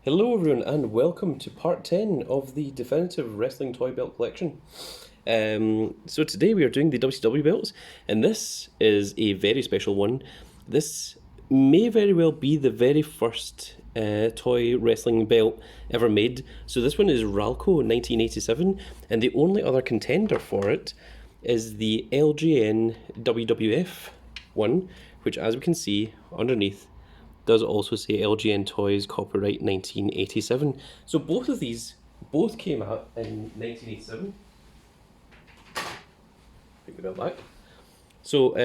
Hello everyone and welcome to part 10 of the Definitive Wrestling Toy Belt Collection. So today we are doing the WCW belts, and this is a very special one. This may very well be the very first toy wrestling belt ever made. So this one is Ralco 1987, and the only other contender for it is the LJN WWF one, which as we can see underneath does also say LGN Toys copyright 1987. So both of these came out in 1987. Pick the belt back. So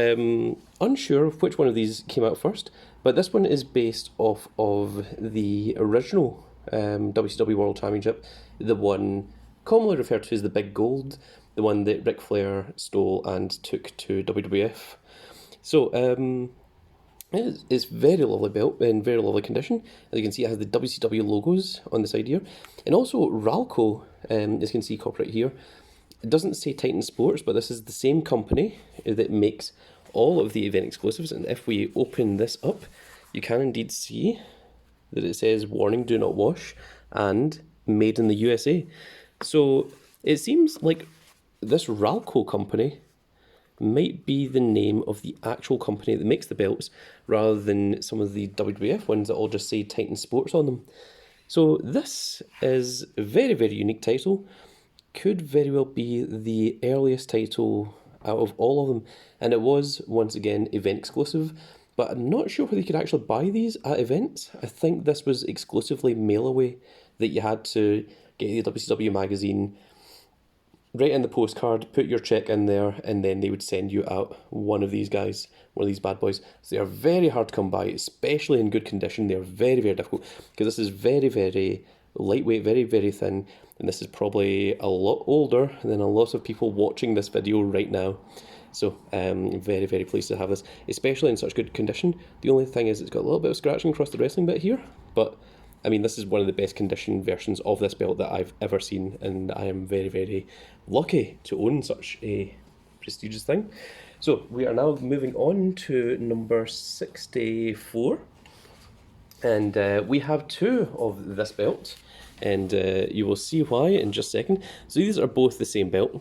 unsure of which one of these came out first, but this one is based off of the original WCW World Championship, the one commonly referred to as the Big Gold, the one that Ric Flair stole and took to WWF. So it's very lovely belt in very lovely condition. As you can see, it has the WCW logos on the side here, and also Ralco. As you can see, copyright here. It doesn't say Titan Sports, but this is the same company that makes all of the event exclusives. And if we open this up, you can indeed see that it says "Warning: Do not wash" and "Made in the USA." So it seems like this Ralco company might be the name of the actual company that makes the belts, rather than some of the WWF ones that all just say Titan Sports on them. So this is a very, very unique title. Could very well be the earliest title out of all of them. And it was, once again, event exclusive. But I'm not sure whether you could actually buy these at events. I think this was exclusively mail away, that you had to get the WCW magazine, write in the postcard, put your check in there, and then they would send you out one of these guys, one of these bad boys. So they are very hard to come by, especially in good condition. They are very, very difficult, because this is very, very lightweight, very, very thin, and this is probably a lot older than a lot of people watching this video right now. So very, very pleased to have this, especially in such good condition. The only thing is it's got a little bit of scratching across the wrestling bit here, but I mean, this is one of the best conditioned versions of this belt that I've ever seen, and I am very, very lucky to own such a prestigious thing. So we are now moving on to number 64, and we have two of this belt, and you will see why in just a second. So these are both the same belt.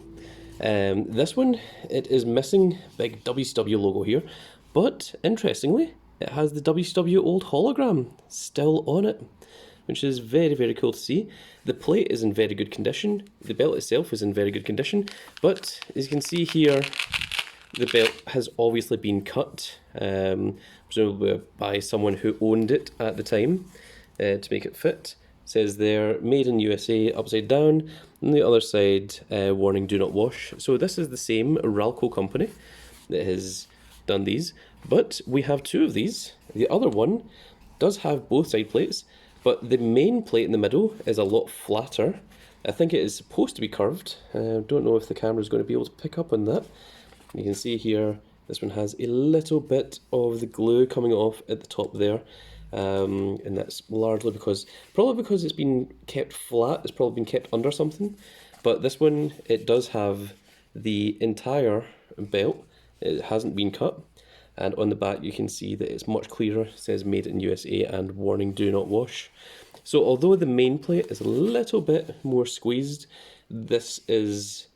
This one, it is missing big WCW logo here, but interestingly, it has the WCW old hologram still on it, which is very, very cool to see. The plate is in very good condition. The belt itself is in very good condition. But as you can see here, the belt has obviously been cut, presumably by someone who owned it at the time, to make it fit. It says there, "Made in USA" upside down. On the other side, "Warning: Do not wash." So this is the same Ralco company that has done these, but we have two of these. The other one does have both side plates, but the main plate in the middle is a lot flatter. I think it is supposed to be curved. I don't know if the camera is going to be able to pick up on that. You can see here, this one has a little bit of the glue coming off at the top there, and that's largely probably because it's been kept flat. It's probably been kept under something, but this one, it does have the entire belt. It hasn't been cut, and on the back you can see that it's much clearer. It says "Made in USA" and "Warning: Do not wash." So although the main plate is a little bit more squeezed, this is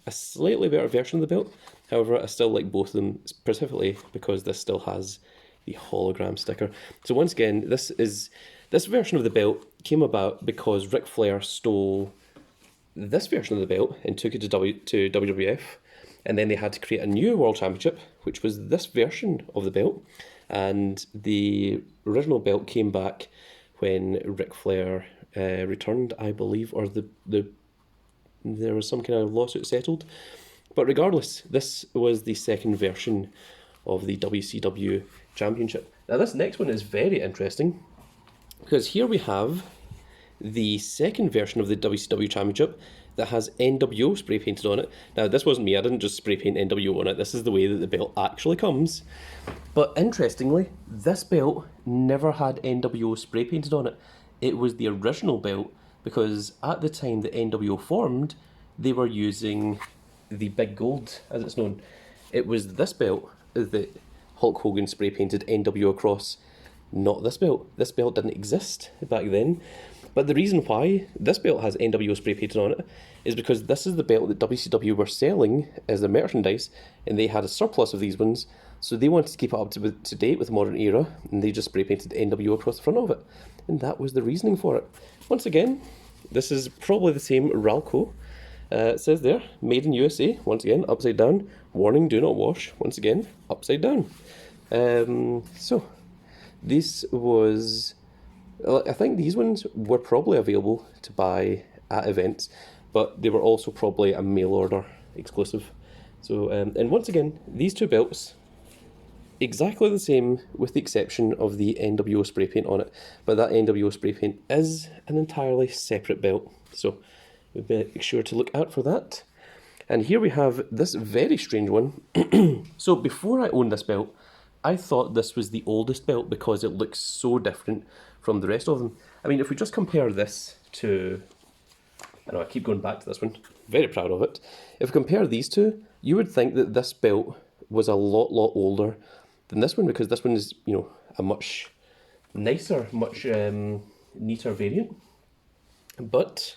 a slightly better version of the belt. However, I still like both of them, specifically because this still has the hologram sticker. So once again, this version of the belt came about because Ric Flair stole this version of the belt and took it to WWF. And then they had to create a new World Championship, which was this version of the belt. And the original belt came back when Ric Flair returned, I believe, or there was some kind of lawsuit settled. But regardless, this was the second version of the WCW Championship. Now this next one is very interesting, because here we have the second version of the WCW Championship that has NWO spray painted on it. Now, this wasn't me, I didn't just spray paint NWO on it, this is the way that the belt actually comes. But interestingly, this belt never had NWO spray painted on it. It was the original belt, because at the time that NWO formed, they were using the Big Gold, as it's known. It was this belt that Hulk Hogan spray painted NWO across not this belt. This belt didn't exist back then. But the reason why this belt has NWO spray painted on it is because this is the belt that WCW were selling as their merchandise, and they had a surplus of these ones, so they wanted to keep it up to date with the modern era, and they just spray painted NWO across the front of it. And that was the reasoning for it. Once again, this is probably the same Ralco. It says there, made in USA, once again, upside down. Warning, do not wash, once again, upside down. So, this was... I think these ones were probably available to buy at events, but they were also probably a mail order exclusive. So, and once again, these two belts, exactly the same with the exception of the NWO spray paint on it, but that NWO spray paint is an entirely separate belt, so make sure to look out for that. And here we have this very strange one. So before I owned this belt, I thought this was the oldest belt because it looks so different from the rest of them. I mean, if we just compare this to... I know I keep going back to this one. Very proud of it. If we compare these two, you would think that this belt was a lot older than this one, because this one is, you know, a much nicer, much neater variant. But,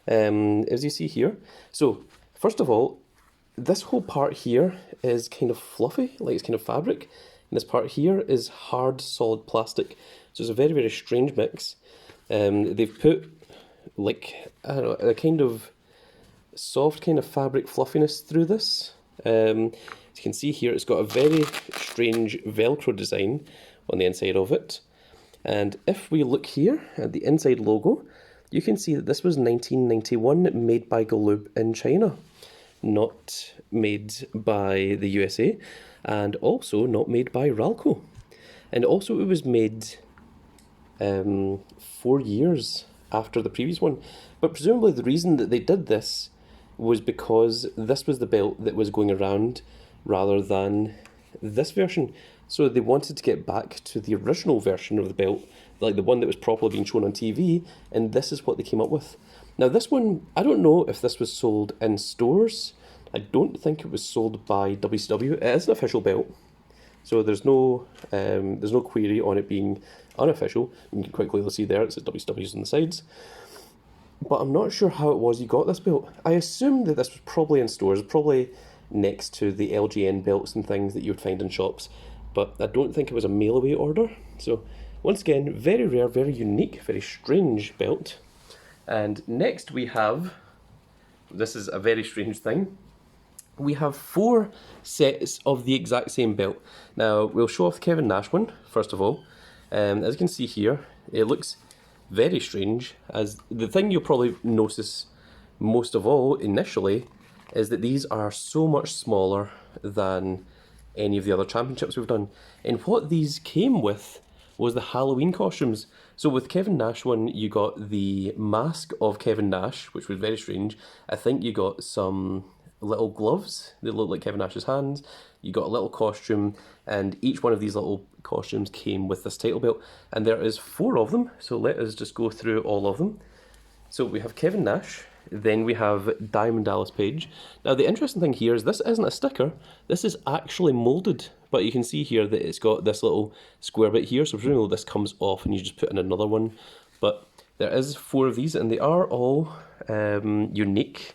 as you see here, so first of all, this whole part here is kind of fluffy, like it's kind of fabric. And this part here is hard, solid plastic. So it's a very, very strange mix. They've put, like, I don't know, a kind of soft kind of fabric fluffiness through this. As you can see here, it's got a very strange Velcro design on the inside of it. And if we look here at the inside logo, you can see that this was 1991, made by Galoob in China. Not made by the USA, and also not made by Ralco. And also it was made 4 years after the previous one. But presumably the reason that they did this was because this was the belt that was going around rather than this version. So they wanted to get back to the original version of the belt, like the one that was properly being shown on TV, and this is what they came up with. Now this one, I don't know if this was sold in stores. I don't think it was sold by WCW. It is an official belt, so there's no query on it being unofficial. You can quite clearly see there, it's at WCW's on the sides. But I'm not sure how it was you got this belt. I assume that this was probably in stores, probably next to the LGN belts and things that you would find in shops, but I don't think it was a mail-away order. So once again, very rare, very unique, very strange belt. And next we have, this is a very strange thing, we have 4 sets of the exact same belt. Now we'll show off the Kevin Nash one first of all. As you can see here, it looks very strange, as the thing you'll probably notice most of all initially is that these are so much smaller than any of the other championships we've done. And what these came with was the Halloween costumes. So with Kevin Nash one, you got the mask of Kevin Nash, which was very strange. I think you got some little gloves that look like Kevin Nash's hands. You got a little costume, and each one of these little costumes came with this title belt. And there is 4 of them, so let us just go through all of them. So we have Kevin Nash, then we have Diamond Dallas Page. Now the interesting thing here is this isn't a sticker, this is actually moulded. But you can see here that it's got this little square bit here, so presumably this comes off and you just put in another one. But there is 4 of these, and they are all unique,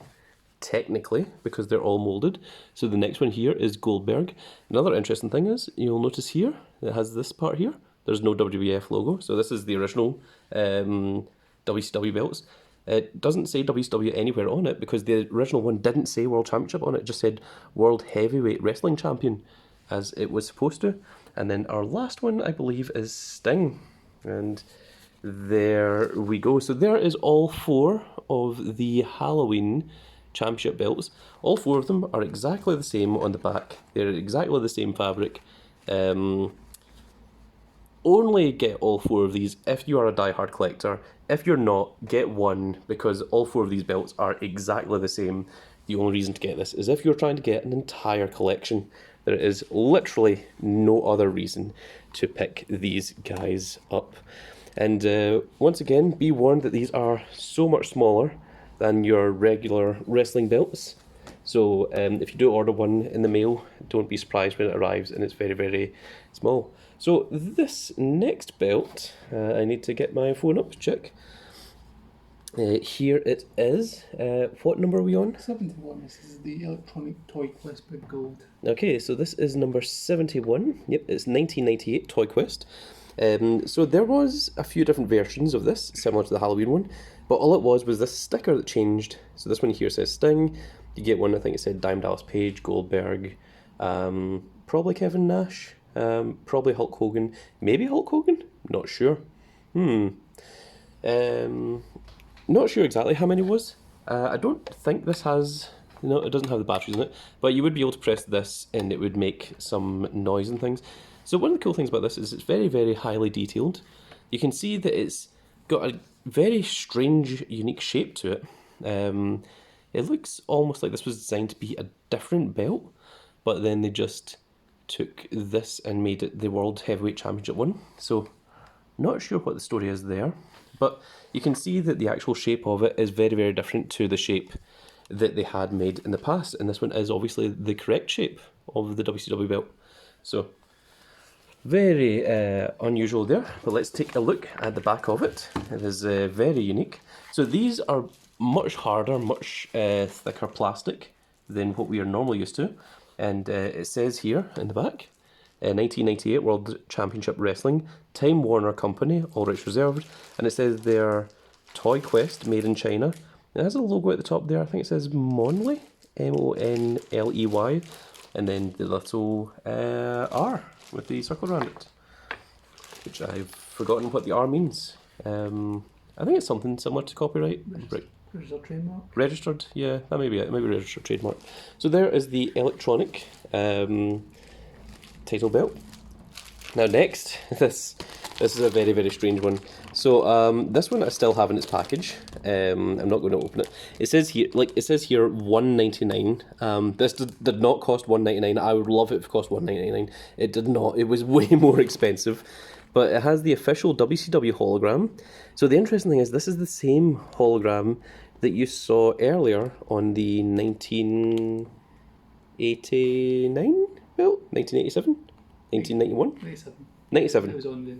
technically, because they're all moulded. So the next one here is Goldberg. Another interesting thing is, you'll notice here, it has this part here. There's no WWF logo, so this is the original WCW belts. It doesn't say WCW anywhere on it, because the original one didn't say World Championship on it, it just said World Heavyweight Wrestling Champion, as it was supposed to. And then our last one, I believe, is Sting. And there we go. So there is all 4 of the Halloween Championship belts. All 4 of them are exactly the same on the back. They're exactly the same fabric. Only get all 4 of these if you are a die-hard collector. If you're not, get one, because all 4 of these belts are exactly the same. The only reason to get this is if you're trying to get an entire collection. There is literally no other reason to pick these guys up. And once again, be warned that these are so much smaller than your regular wrestling belts. So if you do order one in the mail, don't be surprised when it arrives and it's very, very small. So this next belt, I need to get my phone up to check. Here it is. What number are we on? 71. This is the electronic Toyquest Big Gold. Okay, so this is number 71. Yep, it's 1998 Toyquest. So there was a few different versions of this, similar to the Halloween one, but all it was this sticker that changed. So this one here says Sting. You get one, I think it said Dime Dallas Page, Goldberg, probably Kevin Nash, probably Hulk Hogan, maybe Hulk Hogan? Not sure. Not sure exactly how many it was. I don't think this has, it doesn't have the batteries in it, but you would be able to press this and it would make some noise and things. So one of the cool things about this is it's very, very highly detailed. You can see that it's got a very strange, unique shape to it. It looks almost like this was designed to be a different belt, but then they just took this and made it the World Heavyweight Championship one. So not sure what the story is there, but you can see that the actual shape of it is very, very different to the shape that they had made in the past, and this one is obviously the correct shape of the WCW belt. So very unusual there, but let's take a look at the back of it. It is very unique. So these are much harder, much thicker plastic than what we are normally used to, and it says here in the back, 1998 World Championship Wrestling, Time Warner Company, all rights reserved, and it says they're Toyquest, made in China. It has a logo at the top there, I think it says Monley, M-O-N-L-E-Y, and then the little R with the circle around it, which I've forgotten what the R means. I think it's something similar to copyright. Registered trademark. Registered, yeah, that may be it. Maybe registered trademark. So there is the electronic title belt. Now next, this is a very, very strange one. So this one I still have in its package. I'm not going to open it. It says here, $1.99. This did not cost $1.99. I would love it if it cost $1.99. It did not. It was way more expensive. But it has the official WCW hologram. So the interesting thing is this is the same hologram that you saw earlier on the 1989 belt? 1987? 1991? 97. It was on the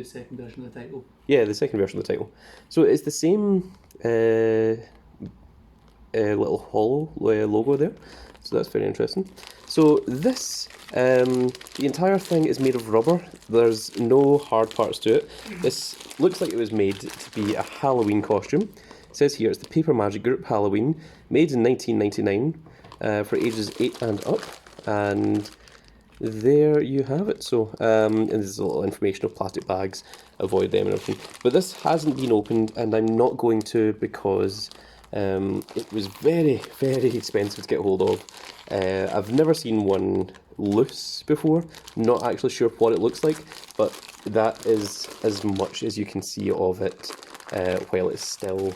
second version of the title. Yeah, the second version of the title. So it's the same little hollow logo there. So that's very interesting. So this, the entire thing is made of rubber. There's no hard parts to it. This looks like it was made to be a Halloween costume. It says here it's the Paper Magic Group Halloween, made in 1999 for ages 8 and up. And there you have it. So, and there's a little information of plastic bags, avoid them and everything. But this hasn't been opened, and I'm not going to because it was very, very expensive to get hold of. I've never seen one loose before, not actually sure what it looks like, but that is as much as you can see of it while it's still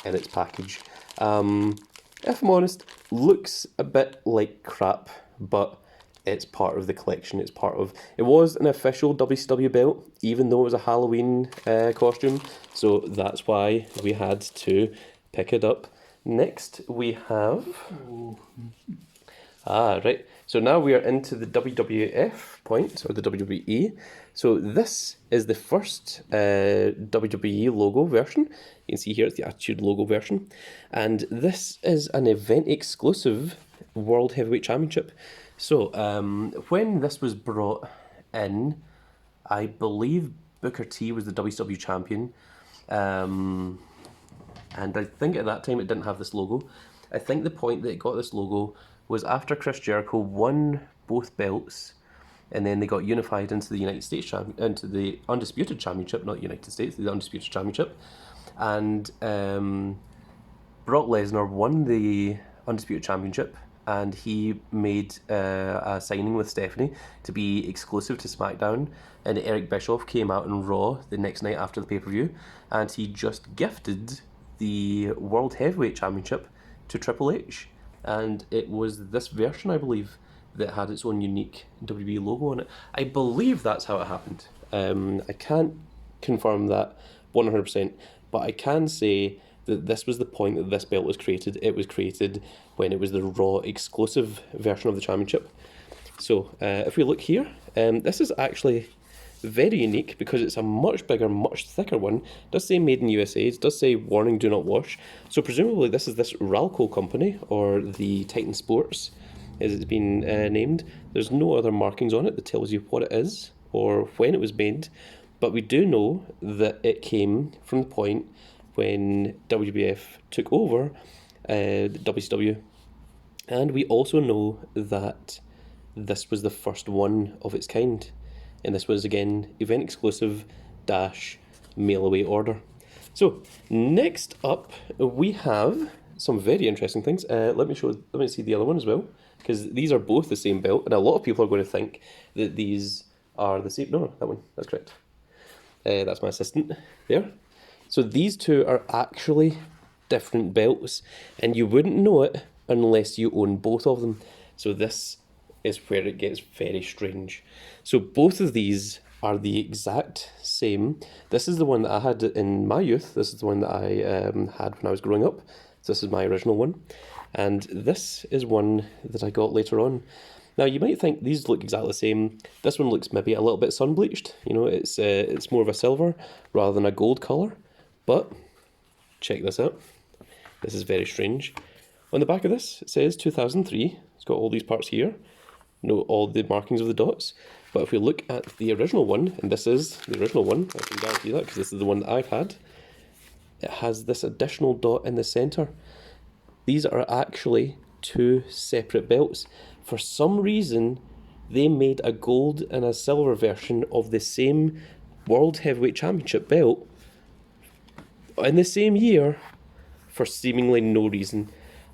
in its package. If I'm honest, looks a bit like crap, but it's part of the collection. It was an official WCW belt, even though it was a Halloween costume, so that's why we had to pick it up. Next we have... right. So now we are into the WWF point, or the WWE. So this is the first WWE logo version. You can see here it's the Attitude logo version. And this is an event exclusive World Heavyweight Championship. So when this was brought in, I believe Booker T was the WCW champion. And I think at that time it didn't have this logo. I think the point that it got this logo was after Chris Jericho won both belts, and then they got unified into the United States into the Undisputed Championship, not United States, the Undisputed Championship, and Brock Lesnar won the Undisputed Championship, and he made a signing with Stephanie to be exclusive to SmackDown, and Eric Bischoff came out on Raw the next night after the pay-per-view, and he just gifted the World Heavyweight Championship to Triple H. And it was this version, I believe, that had its own unique WWE logo on it. I believe that's how it happened. I can't confirm that 100%, but I can say that this was the point that this belt was created. It was created when it was the Raw exclusive version of the championship. So if we look here, this is actually very unique because it's a much bigger, much thicker one. It does say made in USA, it does say warning, do not wash. So presumably this is this Ralco company, or the Titan Sports as it's been named. There's no other markings on it that tells you what it is or when it was made, but we do know that it came from the point when WWF took over WCW, and we also know that this was the first one of its kind, and this was again event exclusive -- mail away order. So next up we have some very interesting things. Let me see the other one as well, because these are both the same belt, and a lot of people are going to think that these are the same. No, that one, that's correct. That's my assistant there. So these two are actually different belts, and you wouldn't know it unless you own both of them. So this is where it gets very strange. So both of these are the exact same. This is the one that I had in my youth. This is the one that I had when I was growing up. So this is my original one. And this is one that I got later on. Now you might think these look exactly the same. This one looks maybe a little bit sun bleached. You know, it's more of a silver rather than a gold colour. But check this out. This is very strange. On the back of this, it says 2003. It's got all these parts here. Note all the markings of the dots. But if we look at the original one, and this is the original one, I can guarantee that because this is the one that I've had, it has this additional dot in the centre. These are actually two separate belts. For some reason, they made a gold and a silver version of the same World Heavyweight Championship belt in the same year for seemingly no reason.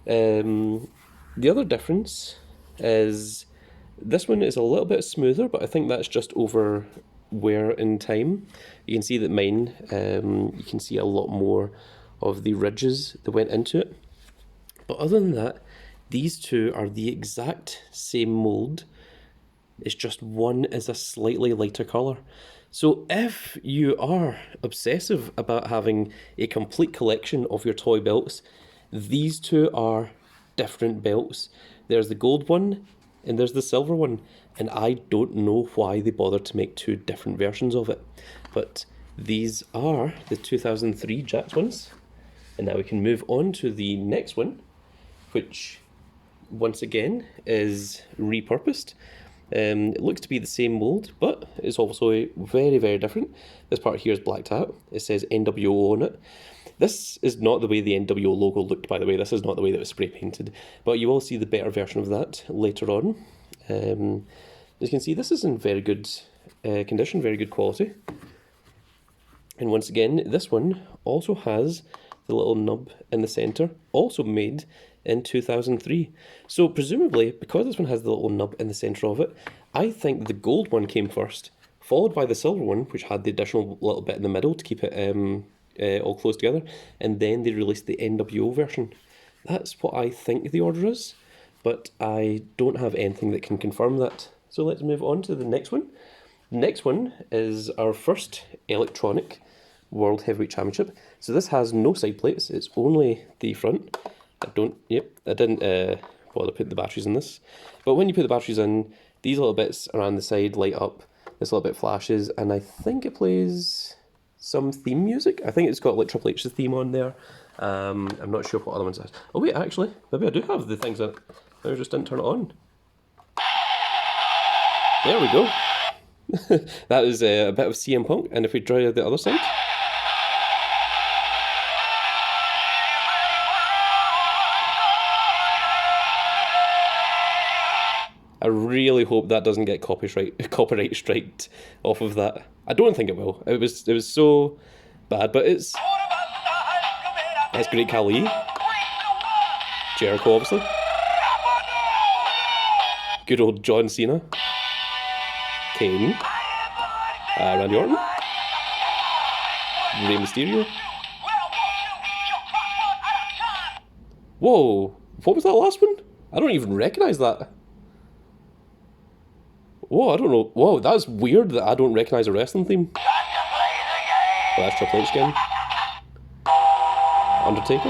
The other difference is this one is a little bit smoother, but I think that's just over wear in time. You can see that mine, you can see a lot more of the ridges that went into it. But other than that, these two are the exact same mould. It's just one is a slightly lighter colour. So if you are obsessive about having a complete collection of your toy belts, these two are different belts. There's the gold one and there's the silver one, and I don't know why they bothered to make two different versions of it. But these are the 2003 Jakks ones. And now we can move on to the next one, which once again is repurposed. It looks to be the same mould, but it's also very, very different. This part here is blacked out. It says NWO on it. This is not the way the NWO logo looked, by the way. This is not the way that it was spray painted, but you will see the better version of that later on. As you can see, this is in very good condition, very good quality. And once again, this one also has the little nub in the centre, also made in 2003. So presumably, because this one has the little nub in the centre of it, I think the gold one came first, followed by the silver one, which had the additional little bit in the middle to keep it all close together, and then they released the NWO version. That's what I think the order is, but I don't have anything that can confirm that. So let's move on to the next one. The next one is our first electronic World Heavyweight Championship. So this has no side plates, it's only the front. I didn't bother putting the batteries in this. But when you put the batteries in, these little bits around the side light up, this little bit flashes, and I think it plays some theme music. I think it's got like Triple H's theme on there. I'm not sure what other ones it has. Oh wait, actually, maybe I do have the things that I just didn't turn it on. There we go. That is a bit of CM Punk, and if we try the other side. I really hope that doesn't get copyright striked off of that. I don't think it will. It was so bad, but it's Great Khali, Jericho obviously, good old John Cena, Kane, Randy Orton, Rey Mysterio. Whoa, what was that last one? I don't even recognise that. Whoa, I don't know. Whoa, that's weird that I don't recognise a wrestling theme. Oh, that's Triple H again. Undertaker.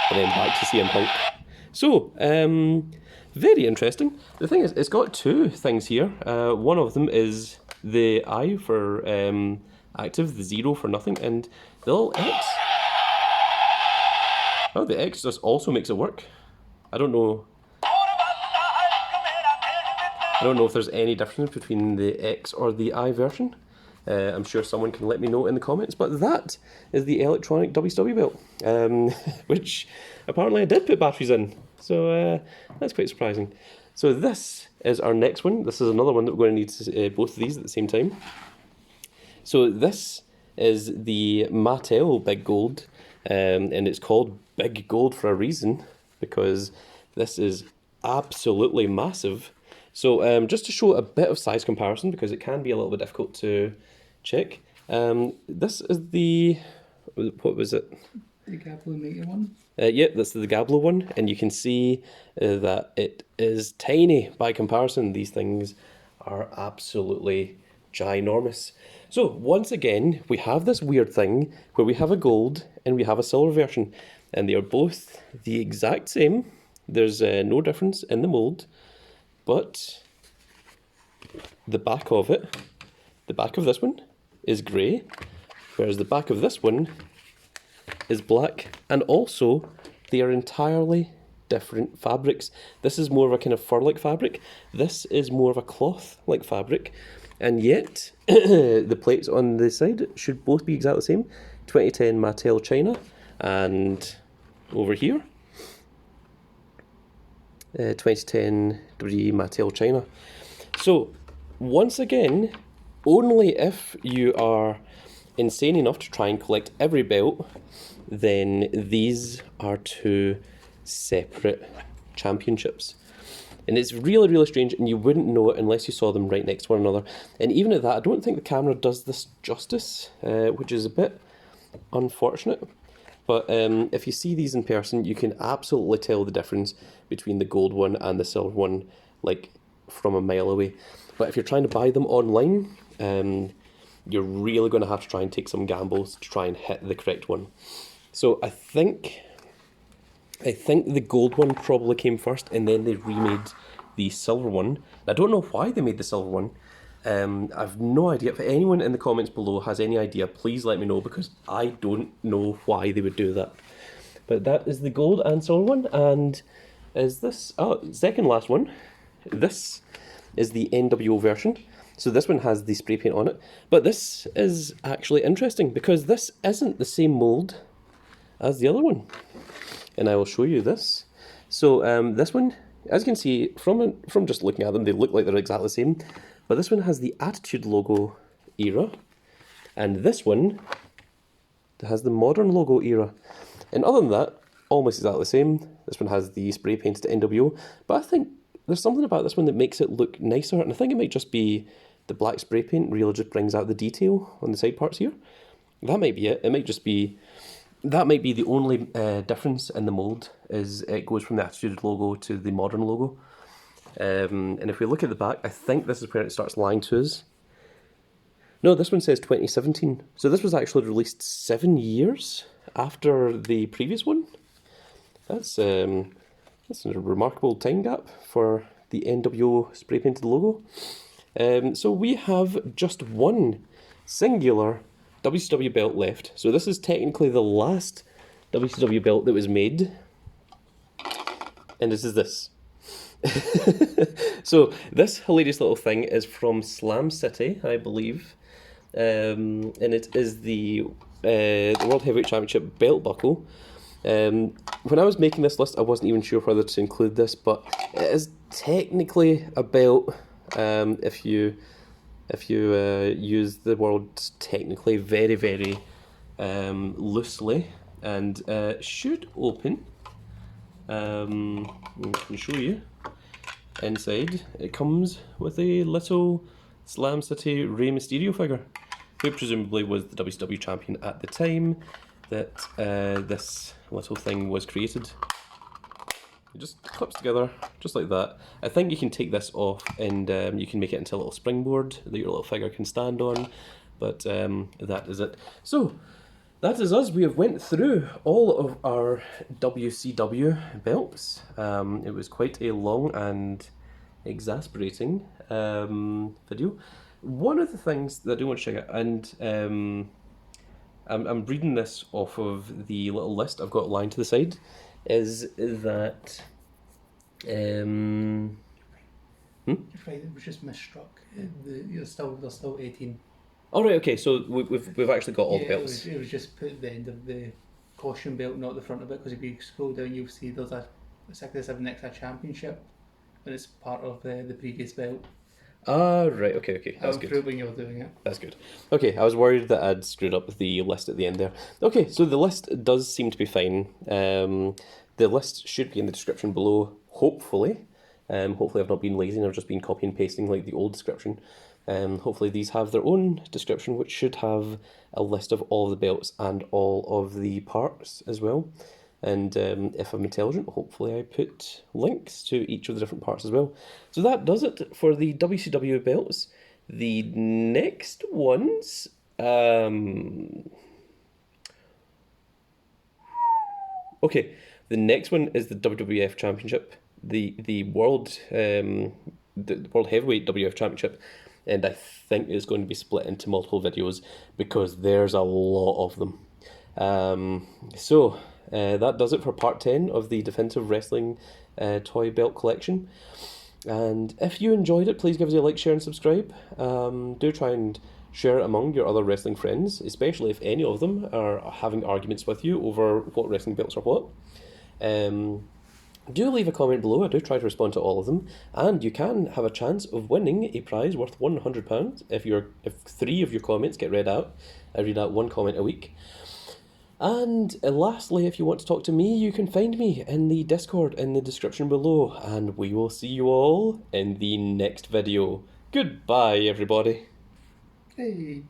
And then back to CM Punk. So, very interesting. The thing is, it's got two things here. One of them is the I for active, the 0 for nothing, and the little X. Oh, the X just also makes it work. I don't know if there's any difference between the X or the I version. I'm sure someone can let me know in the comments, but that is the electronic WCW belt, which apparently I did put batteries in, so that's quite surprising. So this is our next one. This is another one that we're going to need both of these at the same time. So this is the Mattel Big Gold, and it's called Big Gold for a reason, because this is absolutely massive. So just to show a bit of size comparison, because it can be a little bit difficult to check, this is the, what was it? The Gablo one? Yeah, that's the Gablo one, and you can see that it is tiny by comparison. These things are absolutely ginormous. So once again, we have this weird thing where we have a gold and we have a silver version, and they are both the exact same. There's no difference in the mold, but the back of it, the back of this one is grey, whereas the back of this one is black, and also they are entirely different fabrics. This is more of a kind of fur-like fabric. This is more of a cloth-like fabric, and yet the plates on the side should both be exactly the same. 2010 Mattel China, and over here 2010 WWE Mattel China. So once again, only if you are insane enough to try and collect every belt, then these are two separate championships. And it's really, really strange, and you wouldn't know it unless you saw them right next to one another. And even at that, I don't think the camera does this justice, which is a bit unfortunate. But if you see these in person, you can absolutely tell the difference between the gold one and the silver one, like from a mile away. But if you're trying to buy them online, you're really going to have to try and take some gambles to try and hit the correct one. So I think the gold one probably came first, and then they remade the silver one. I don't know why they made the silver one. I've no idea. If anyone in the comments below has any idea, please let me know, because I don't know why they would do that. But that is the gold and silver one, and is this, second last one, this is the NWO version. So this one has the spray paint on it, but this is actually interesting because this isn't the same mold as the other one, and I will show you this. So this one, as you can see from just looking at them, they look like they're exactly the same, but this one has the Attitude logo era, and this one has the Modern logo era. And other than that, almost exactly the same. This one has the spray painted NWO, but I think there's something about this one that makes it look nicer, and I think it might just be the black spray paint really just brings out the detail on the side parts here. That might be it. It might just be, that might be the only difference in the mold, is it goes from the Attitude logo to the Modern logo. And if we look at the back, I think this is where it starts lying to us. No, this one says 2017. So this was actually released 7 years after the previous one. That's a remarkable time gap for the NWO spray painted logo. So we have just one singular WCW belt left. So this is technically the last WCW belt that was made. And this is this. So this hilarious little thing is from Slam City, I believe. And it is the World Heavyweight Championship belt buckle. When I was making this list, I wasn't even sure whether to include this, but it is technically a belt. If you use the word technically very, very loosely, and should open. I can show you. Inside, it comes with a little Slam City Rey Mysterio figure, who presumably was the WCW champion at the time that this little thing was created. It just clips together, just like that. I think you can take this off and you can make it into a little springboard that your little figure can stand on, but that is it. So, That is us. We have went through all of our WCW belts. It was quite a long and exasperating video. One of the things that I do want to check out, and I'm reading this off of the little list I've got lying to the side, is that You're right, it was just misstruck. There's still 18. all right, okay, so we've actually got all the belts. It was just put at the end of the caution belt, not the front of it, because if you scroll down, you'll see there's a next a championship, and it's part of the previous belt. Ah, right, okay, that's good. Through when you're doing it. That's good. Okay, I was worried that I'd screwed up the list at the end there. Okay, so the list does seem to be fine. The list should be in the description below, hopefully. Hopefully I've not been lazy and I've just been copy and pasting like the old description. Hopefully these have their own description, which should have a list of all the belts and all of the parts as well. And if I'm intelligent, hopefully I put links to each of the different parts as well. So that does it for the WCW belts. The next ones... Okay, the next one is the WWF Championship, the World Heavyweight WWF Championship, and I think it's going to be split into multiple videos because there's a lot of them. So that does it for part 10 of the Definitive Wrestling toy belt collection. And if you enjoyed it, please give us a like, share and subscribe. Do try and share it among your other wrestling friends, especially if any of them are having arguments with you over what wrestling belts are what. Do leave a comment below. I do try to respond to all of them, and you can have a chance of winning a prize worth £100 if 3 of your comments get read out. I read out 1 comment a week. And lastly, if you want to talk to me, you can find me in the Discord in the description below, and we will see you all in the next video. Goodbye, everybody. Hey.